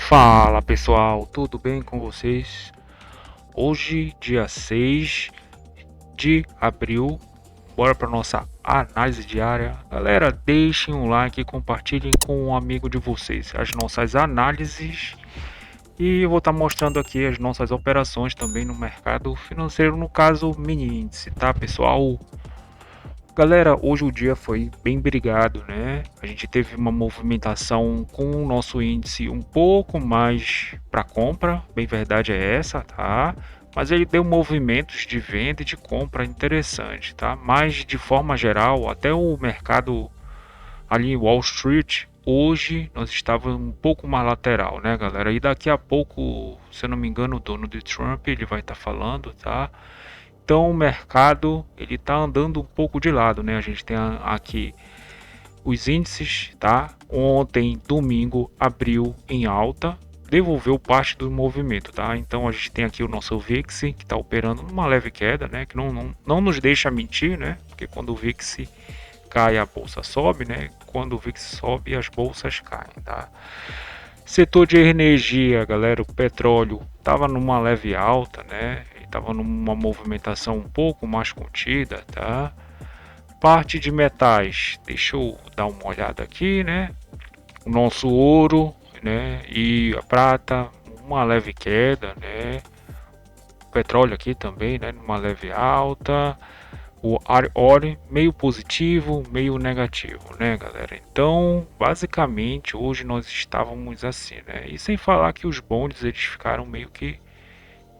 Fala pessoal, tudo bem com vocês? Hoje, dia 6 de abril, bora para nossa análise diária. Galera, deixem um like e compartilhem com um amigo de vocês as nossas análises. E eu vou estar mostrando aqui as nossas operações também no mercado financeiro, no caso mini índice, tá pessoal? Galera, hoje o dia foi bem brigado, né? A gente teve uma movimentação com o nosso índice um pouco mais para compra, bem verdade é essa, tá? Mas ele deu movimentos de venda e de compra interessante, tá? Mas de forma geral, até o mercado ali em Wall Street, hoje nós estávamos um pouco mais lateral, né, galera? E daqui a pouco, se eu não me engano, o dono de Trump, ele vai estar falando, tá? Então o mercado ele está andando um pouco de lado, né? A gente tem aqui os índices, tá? Ontem, domingo, abriu em alta, devolveu parte do movimento, tá? Então a gente tem aqui o nosso VIX que está operando numa leve queda, né? Que não nos deixa mentir, né? Porque quando o VIX cai, a bolsa sobe, né? Quando o VIX sobe, as bolsas caem, tá? Setor de energia, galera, o petróleo estava numa leve alta, né? Estava numa movimentação um pouco mais contida, tá? Parte de metais, deixa eu dar uma olhada aqui, né? O nosso ouro, né? E a prata, uma leve queda, né? O petróleo aqui também, né? Numa leve alta. O ore meio positivo, meio negativo, né, galera? Então, basicamente, hoje nós estávamos assim, né? E sem falar que os bondes eles ficaram meio que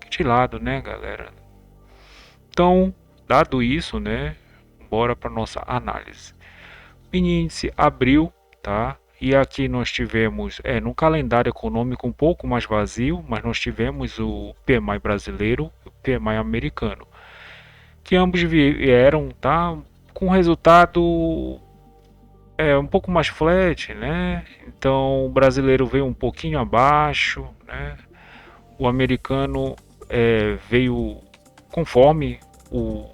de lado, né, galera? Então, dado isso, né, bora para nossa análise. O índice abriu, tá? E aqui nós tivemos, no calendário econômico um pouco mais vazio, mas nós tivemos o PMI brasileiro e o PMI americano, que ambos vieram, tá? Com resultado um pouco mais flat, né? Então o brasileiro veio um pouquinho abaixo, né? O americano veio conforme o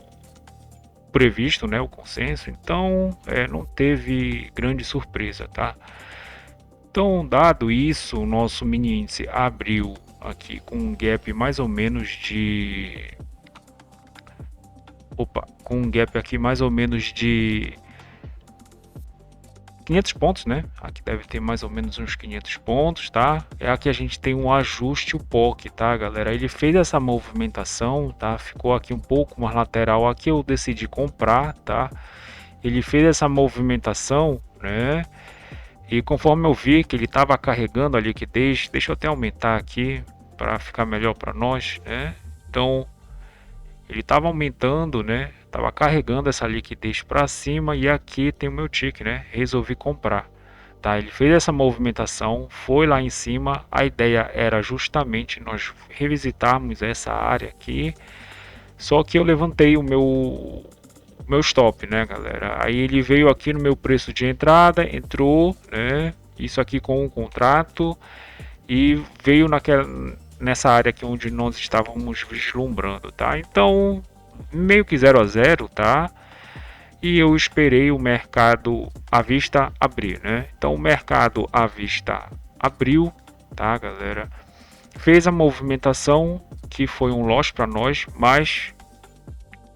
previsto, né, o consenso, então não teve grande surpresa, tá? Então, dado isso, o nosso mini índice abriu aqui com um gap mais ou menos de com um gap aqui mais ou menos de 500 pontos, né? Aqui deve ter mais ou menos uns 500 pontos, tá? Aqui a gente tem um ajuste, o POC, tá, galera? Ele fez essa movimentação, tá? Ficou aqui um pouco mais lateral. Aqui eu decidi comprar, tá? Ele fez essa movimentação, né? E conforme eu vi que ele estava carregando a liquidez, deixa eu até aumentar aqui para ficar melhor para nós, né? Então, ele estava aumentando, né? Tava carregando essa liquidez para cima e aqui tem o meu ticket, né? Resolvi comprar, tá? Ele fez essa movimentação, foi lá em cima. A ideia era justamente nós revisitarmos essa área aqui. Só que eu levantei o meu stop, né, galera? Aí ele veio aqui no meu preço de entrada, entrou, né? Isso aqui com um contrato e veio nessa área aqui onde nós estávamos vislumbrando, tá? Então, meio que 0 a 0, tá? E eu esperei o mercado à vista abrir, né? Então, o mercado à vista abriu, tá, galera? Fez a movimentação que foi um loss para nós, mas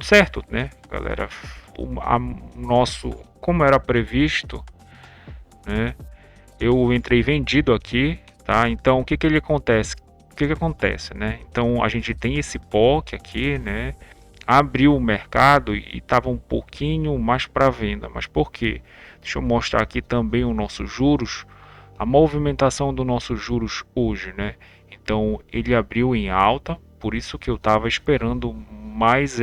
certo, né, galera? Nosso, como era previsto, né? Eu entrei vendido aqui, tá? Então, o que que ele acontece? O que que acontece, né? Então, a gente tem esse POC aqui, né? Abriu o mercado e estava um pouquinho mais para venda, mas por quê? Deixa eu mostrar aqui também os nossos juros, a movimentação dos nossos juros hoje, né? Então, ele abriu em alta, por isso que eu estava esperando mais.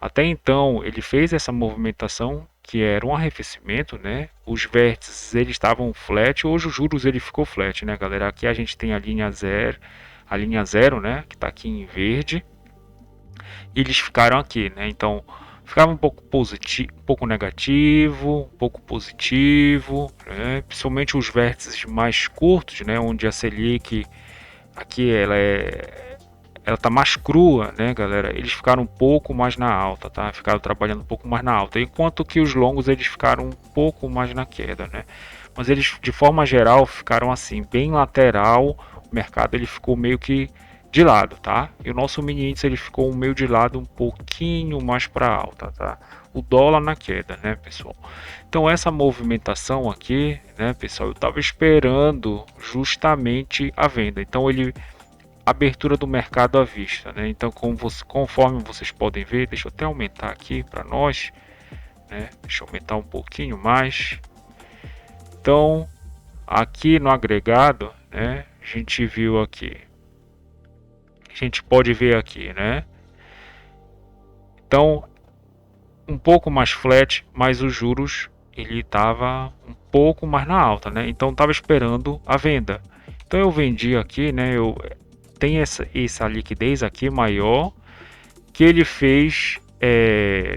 Até então, ele fez essa movimentação que era um arrefecimento, né? Os vértices eles estavam flat, hoje os juros ele ficou flat, né, galera? Aqui a gente tem a linha zero, né, que está aqui em verde. E eles ficaram aqui, né? Então, ficava um pouco positivo, um pouco negativo, um pouco positivo, né? Principalmente os vértices mais curtos, né, onde a Selic aqui ela tá mais crua, né, galera? Eles ficaram um pouco mais na alta, tá? Ficaram trabalhando um pouco mais na alta, enquanto que os longos eles ficaram um pouco mais na queda, né? mas eles de forma geral ficaram assim, bem lateral. O mercado ele ficou meio que de lado, tá? E o nosso mini índice ele ficou meio de lado, um pouquinho mais para alta, tá? O dólar na queda, né, pessoal? Então essa movimentação aqui, né, pessoal, eu estava esperando justamente a venda. Então ele abertura do mercado à vista, né? Então conforme vocês podem ver, deixa eu até aumentar aqui para nós, né? Deixa eu aumentar um pouquinho mais. Então aqui no agregado, né? A gente viu aqui, a gente pode ver aqui, né? Então um pouco mais flat, mas os juros ele estava um pouco mais na alta, né? Então estava esperando a venda. Então eu vendi aqui, né? Eu tem essa liquidez aqui maior que ele fez.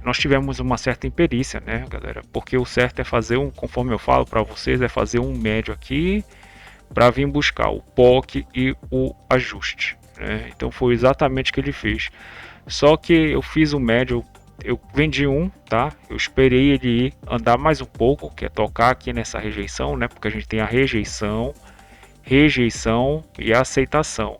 Nós tivemos uma certa imperícia, né, galera? Porque o certo é fazer conforme eu falo para vocês, é fazer um médio aqui para vir buscar o POC e o ajuste, né? Então foi exatamente o que ele fez. Só que eu fiz o médio, eu vendi um, tá? Eu esperei ele andar mais um pouco, que é tocar aqui nessa rejeição, né? Porque a gente tem a rejeição e a aceitação.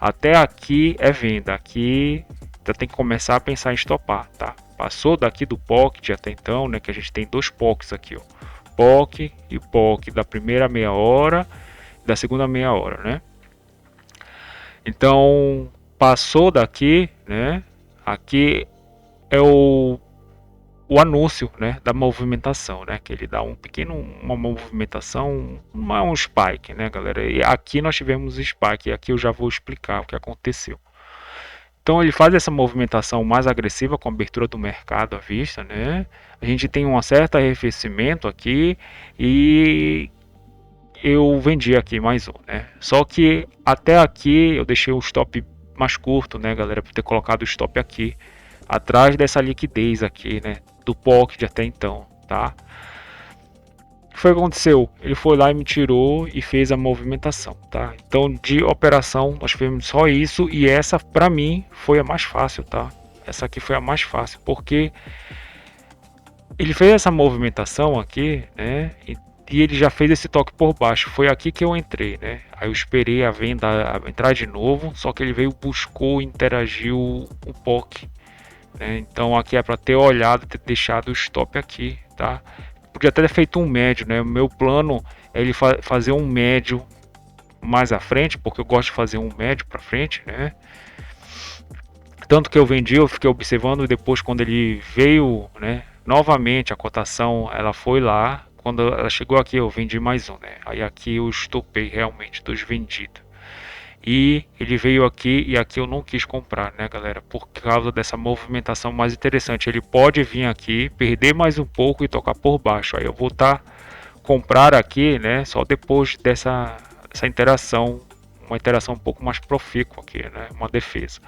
Até aqui é venda, aqui já tem que começar a pensar em estopar, tá? Passou daqui do POC até então, né? Que a gente tem dois POCs aqui, ó. POC e POC da primeira meia hora, da segunda meia hora, né? Então passou daqui, né? Aqui é o anúncio, né, da movimentação, né, que ele dá uma movimentação, um spike, né, galera. E aqui nós tivemos spike, e aqui eu já vou explicar o que aconteceu. Então ele faz essa movimentação mais agressiva com a abertura do mercado à vista, né? A gente tem um certo arrefecimento aqui e eu vendi aqui mais um, né? Só que até aqui eu deixei o stop mais curto, né, galera, por ter colocado o stop aqui atrás dessa liquidez aqui, né, do pocket até então, tá? O que foi que aconteceu? Ele foi lá e me tirou e fez a movimentação, tá? Então de operação nós fizemos só isso e essa para mim foi a mais fácil, tá? Essa aqui foi a mais fácil porque ele fez essa movimentação aqui, né? E ele já fez esse toque por baixo. Foi aqui que eu entrei, né? Aí eu esperei a venda entrar de novo, só que ele veio, buscou, interagiu o POC. Então aqui é para ter olhado, ter deixado o stop aqui, tá? Podia até ter feito um médio, né? O meu plano é ele fazer um médio mais à frente, porque eu gosto de fazer um médio para frente, né? Tanto que eu vendi, eu fiquei observando e depois quando ele veio, né? Novamente a cotação, ela foi lá. Quando ela chegou aqui, eu vendi mais um, né? Aí aqui eu estopei realmente dos vendidos. E ele veio aqui e aqui eu não quis comprar, né, galera, por causa dessa movimentação mais interessante. Ele pode vir aqui, perder mais um pouco e tocar por baixo. Aí eu vou comprar aqui, né, só depois essa interação, uma interação um pouco mais profícua aqui, né, uma defesa.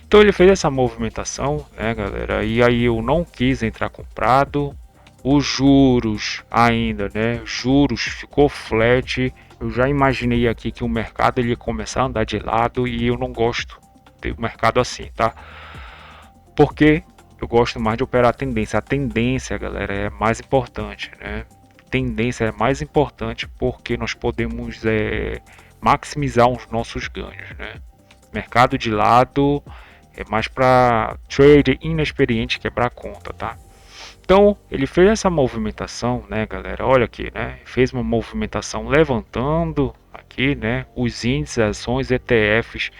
Então ele fez essa movimentação, né, galera, e aí eu não quis entrar comprado. Os juros ainda, né, juros ficou flat. Eu já imaginei aqui que o mercado ele ia começar a andar de lado e eu não gosto do mercado assim, tá? Porque eu gosto mais de operar a tendência. A tendência, galera, é mais importante, né? Tendência é mais importante porque nós podemos maximizar os nossos ganhos, né? Mercado de lado é mais para trade inexperiente quebrar a conta, tá? Então ele fez essa movimentação, né, galera? Olha aqui, né? Fez uma movimentação levantando aqui, né? Os índices, ações, ETFs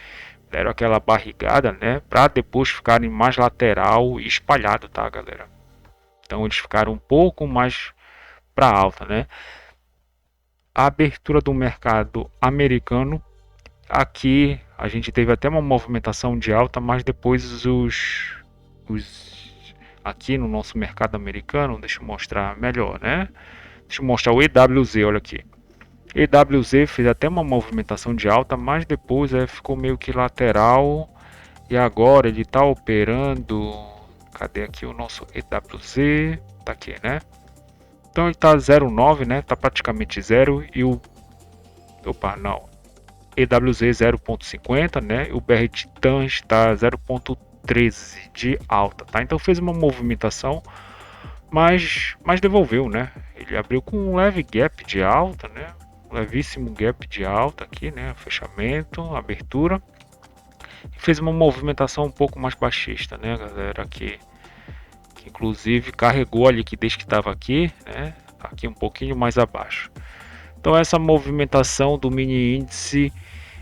deram aquela barrigada, né? Para depois ficarem mais lateral e espalhado, tá, galera? Então eles ficaram um pouco mais para alta, né? A abertura do mercado americano, aqui a gente teve até uma movimentação de alta, mas depois os aqui no nosso mercado americano, deixa eu mostrar melhor, né? Deixa eu mostrar o EWZ, olha aqui. EWZ fez até uma movimentação de alta, mas depois ficou meio que lateral e agora ele está operando. Cadê aqui o nosso EWZ? Tá aqui, né? Então ele está 0,9, né? Tá praticamente zero e o EWZ 0,50, né? E o BR Titan está 0,13 de alta, tá? Então fez uma movimentação mas devolveu, né? Ele abriu com um leve gap de alta, né? Um levíssimo gap de alta aqui, né? Fechamento, abertura. E fez uma movimentação um pouco mais baixista, né, galera? Aqui, que inclusive carregou a liquidez que estava aqui, né? Aqui um pouquinho mais abaixo. Então essa movimentação do mini índice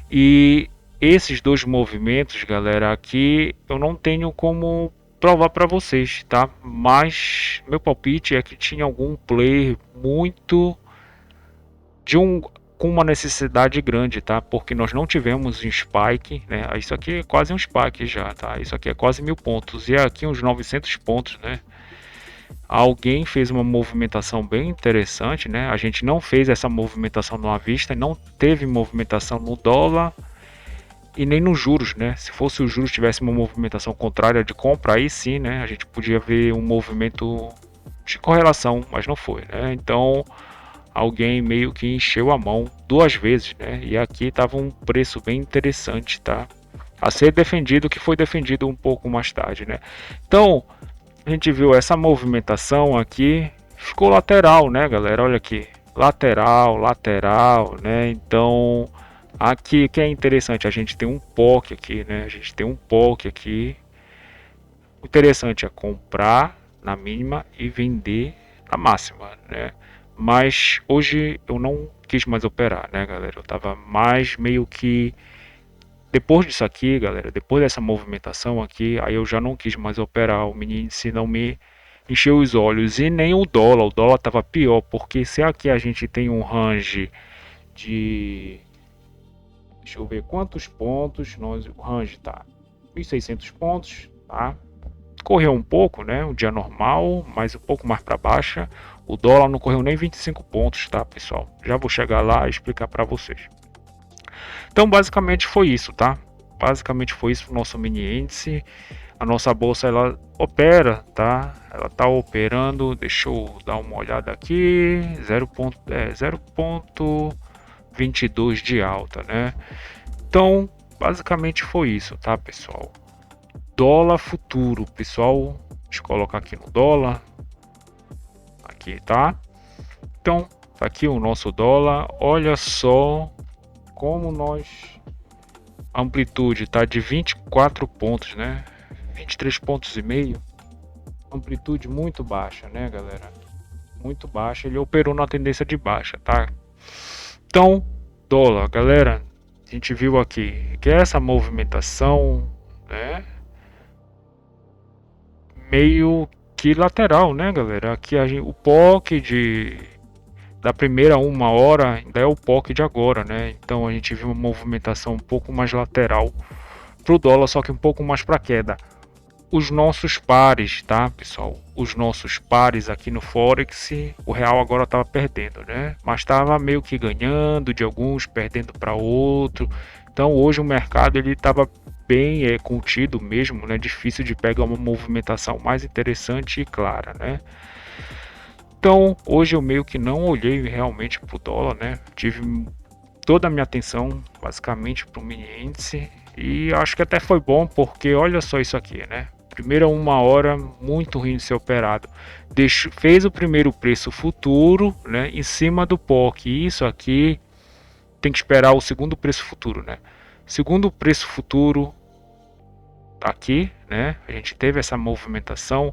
e esses dois movimentos, galera, aqui eu não tenho como provar para vocês, tá? Mas meu palpite é que tinha algum player muito de um com uma necessidade grande, tá? Porque nós não tivemos um spike, né? Isso aqui é quase um spike já, tá? Isso aqui é quase 1000 pontos e aqui uns 900 pontos, né? Alguém fez uma movimentação bem interessante, né? A gente não fez essa movimentação no à vista, não teve movimentação no dólar e nem nos juros, né? Se fosse os juros tivesse uma movimentação contrária de compra, aí sim, né? A gente podia ver um movimento de correlação, mas não foi, né? Então alguém meio que encheu a mão duas vezes, né? E aqui estava um preço bem interessante, tá? A ser defendido, que foi defendido um pouco mais tarde, né? Então a gente viu essa movimentação aqui, ficou lateral, né, galera? Olha aqui, lateral, lateral, né? Então aqui o que é interessante, a gente tem um POC aqui, né? A gente tem um POC aqui. O interessante é comprar na mínima e vender na máxima, né? Mas hoje eu não quis mais operar, né, galera? Eu tava mais meio que depois disso aqui, galera, depois dessa movimentação aqui, aí eu já não quis mais operar. O mini índice não me encheu os olhos e nem o dólar tava pior, porque se aqui a gente tem um range de, deixa eu ver quantos pontos, o range tá 1.600 pontos, tá? Correu um pouco, né? Um dia normal, mas um pouco mais para baixa. O dólar não correu nem 25 pontos, tá, pessoal? Já vou chegar lá e explicar para vocês. Então, basicamente foi isso, tá? Basicamente foi isso o nosso mini índice. A nossa bolsa ela opera, tá? Ela tá operando. Deixa eu dar uma olhada aqui. 0,22 de alta, né? Então, basicamente foi isso, tá, pessoal? Dólar futuro, pessoal. Deixa eu colocar aqui no dólar. Aqui, tá? Então, tá aqui o nosso dólar. Olha só como nós amplitude tá de 24 pontos, né? 23 pontos e meio. Amplitude muito baixa, né, galera? Muito baixa. Ele operou na tendência de baixa, tá? Então, dólar, galera, a gente viu aqui que essa movimentação, né, meio que lateral, né, galera? Aqui o POC da primeira uma hora ainda é o POC de agora, né? Então a gente viu uma movimentação um pouco mais lateral pro dólar, só que um pouco mais para queda. Os nossos pares, tá, pessoal? Os nossos pares aqui no Forex, o real agora estava perdendo, né? Mas estava meio que ganhando de alguns, perdendo para outro. Então hoje o mercado ele estava bem contido mesmo, né? Difícil de pegar uma movimentação mais interessante e clara, né? Então hoje eu meio que não olhei realmente para o dólar, né? Tive toda a minha atenção basicamente para o mini índice e acho que até foi bom porque olha só isso aqui, né? Primeira uma hora muito ruim de ser operado. Fez o primeiro preço futuro, né? Em cima do POC. Isso aqui tem que esperar o segundo preço futuro, né? Segundo preço futuro aqui, né? A gente teve essa movimentação.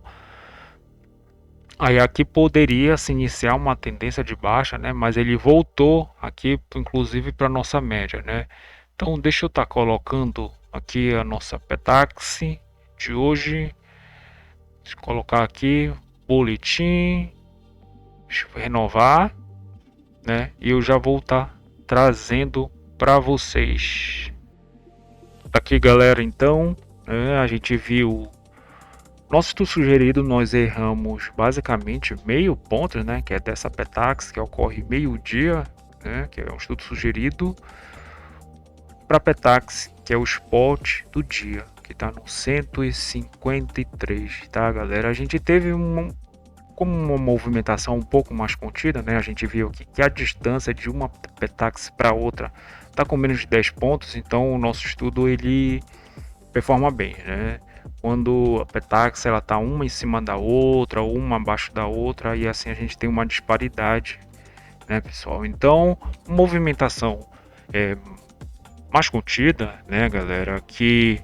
Aí aqui poderia se iniciar uma tendência de baixa, né? Mas ele voltou aqui, inclusive para nossa média, né? Então deixa eu estar colocando aqui a nossa Petax de hoje. Deixa eu colocar aqui boletim, deixa eu renovar, né? E eu já vou estar trazendo para vocês. Aqui, galera, então, né, a gente viu nosso estudo sugerido, nós erramos basicamente meio ponto, né? Que é dessa Petax que ocorre meio-dia, né? Que é um estudo sugerido para Petax, que é o spot do dia, que está no 153, tá, galera? A gente teve como uma movimentação um pouco mais contida, né? A gente viu aqui que a distância de uma Petax para outra está com menos de 10 pontos, então o nosso estudo ele performa bem, né? quando a Petax ela tá uma em cima da outra, ou uma abaixo da outra, e assim a gente tem uma disparidade, né, pessoal? Então, movimentação é, mais contida, né, galera, que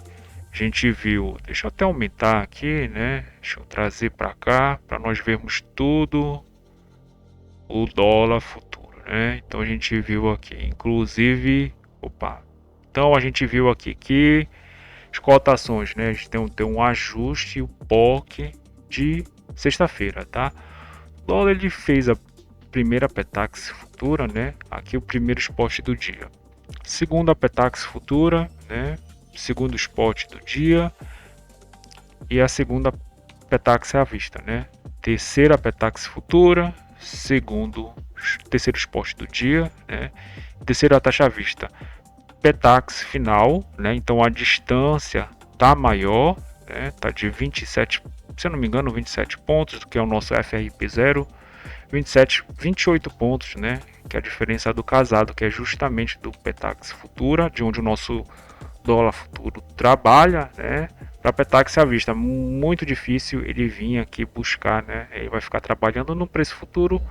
a gente viu. Deixa eu até aumentar aqui, né? Deixa eu trazer para cá para nós vermos tudo o dólar futuro, né? Então a gente viu aqui, inclusive, opa. Então a gente viu aqui que as cotações, né? A gente tem um ajuste, o POC de sexta-feira, tá? O dólar ele fez a primeira Petax futura, né? Aqui o primeiro spot do dia. Segunda Petax futura, né? Segundo spot do dia. E a segunda Petax à vista, né? Terceira Petax futura, terceiro spot do dia, né? Terceira taxa à vista, Petax final, né? Então a distância tá maior, né? Tá de 27, se eu não me engano, 27 pontos, que é o nosso FRP0, 28 pontos, né? Que é a diferença do casado, que é justamente do Petax futura, de onde o nosso dólar futuro trabalha, né? Para Petax à vista, muito difícil ele vir aqui buscar, né? Ele vai ficar trabalhando no preço futuro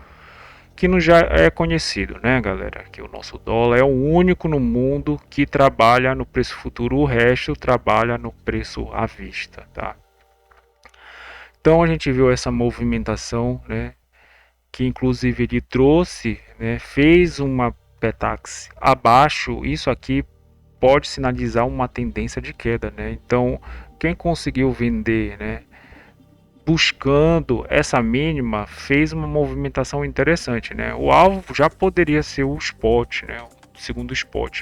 que não já é conhecido, né, galera? Que o nosso dólar é o único no mundo que trabalha no preço futuro, o resto trabalha no preço à vista, tá? Então a gente viu essa movimentação, né? Que inclusive ele trouxe, né? Fez uma Petax abaixo, isso aqui pode sinalizar uma tendência de queda, né? Então, quem conseguiu vender, né, buscando essa mínima, fez uma movimentação interessante, né? O alvo já poderia ser o spot, né, o segundo spot.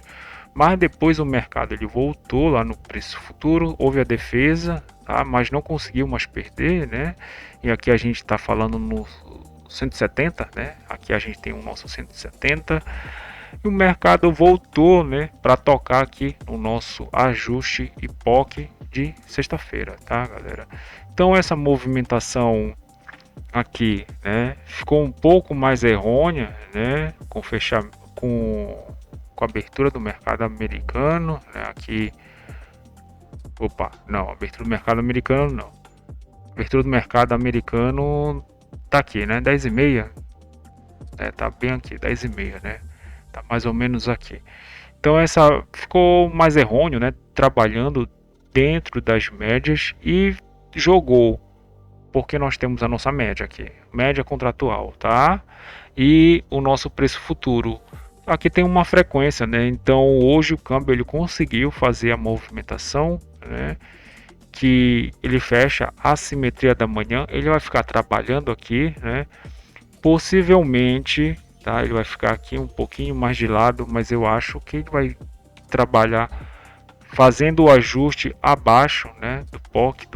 Mas depois o mercado ele voltou lá no preço futuro, houve a defesa, tá? Mas não conseguiu mais perder, né? E aqui a gente está falando no 170, né? Aqui a gente tem o nosso 170 e o mercado voltou, né, para tocar aqui no nosso ajuste e POC de sexta-feira, tá, galera? Então essa movimentação aqui, né, ficou um pouco mais errônea, né, com a abertura do mercado americano, né, aqui, opa, não, abertura do mercado americano não, abertura do mercado americano tá aqui, né, 10h30, tá bem aqui, 10h30, né, tá mais ou menos aqui. Então essa ficou mais errôneo, né, trabalhando dentro das médias e jogou, porque nós temos a nossa média aqui, média contratual, tá? E o nosso preço futuro. Aqui tem uma frequência, né? Então hoje o câmbio ele conseguiu fazer a movimentação, né? Que ele fecha a simetria da manhã, ele vai ficar trabalhando aqui, né? Possivelmente, tá? Ele vai ficar aqui um pouquinho mais de lado, mas eu acho que ele vai trabalhar fazendo o ajuste abaixo, né? Do POC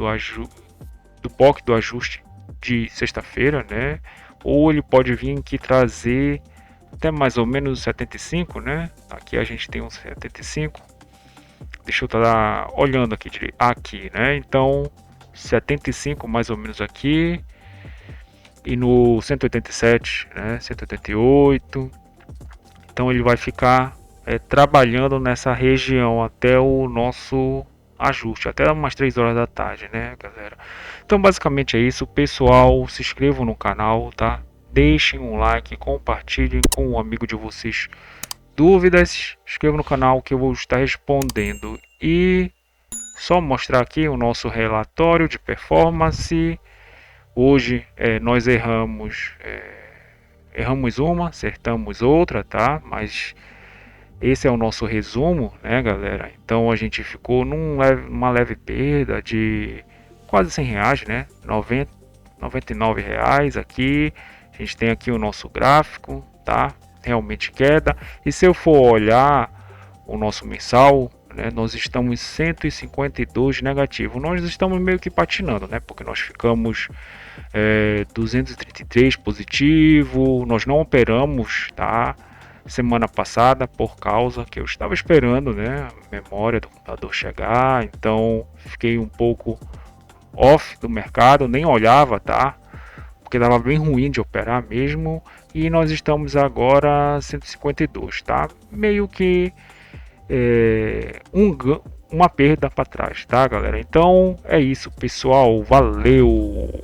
do ajuste de sexta-feira, né? Ou ele pode vir aqui trazer até mais ou menos 75, né? Aqui a gente tem um 75. Deixa eu estar olhando aqui, né? Então 75 mais ou menos aqui e no 187, né? 188. Então ele vai ficar trabalhando nessa região até o nosso ajuste, até umas 3 horas da tarde, né, galera? Então basicamente é isso, pessoal. Se inscrevam no canal, tá? Deixem um like, compartilhem com um amigo de vocês. Dúvidas, inscrevam no canal que eu vou estar respondendo. E só mostrar aqui o nosso relatório de performance. Hoje nós erramos uma, acertamos outra, tá? Mas esse é o nosso resumo, né, galera? Então a gente ficou numa leve perda de quase R$100, né? 99 reais aqui. A gente tem aqui o nosso gráfico, tá? Realmente queda. E se eu for olhar o nosso mensal, né, nós estamos 152 negativo. Nós estamos meio que patinando, né? Porque nós ficamos 233 positivo. Nós não operamos, tá? Semana passada por causa que eu estava esperando, né, a memória do computador chegar, então fiquei um pouco off do mercado, nem olhava, tá? Porque estava bem ruim de operar mesmo. E nós estamos agora 152, tá? Meio que uma perda para trás, tá, galera? Então é isso, pessoal. Valeu!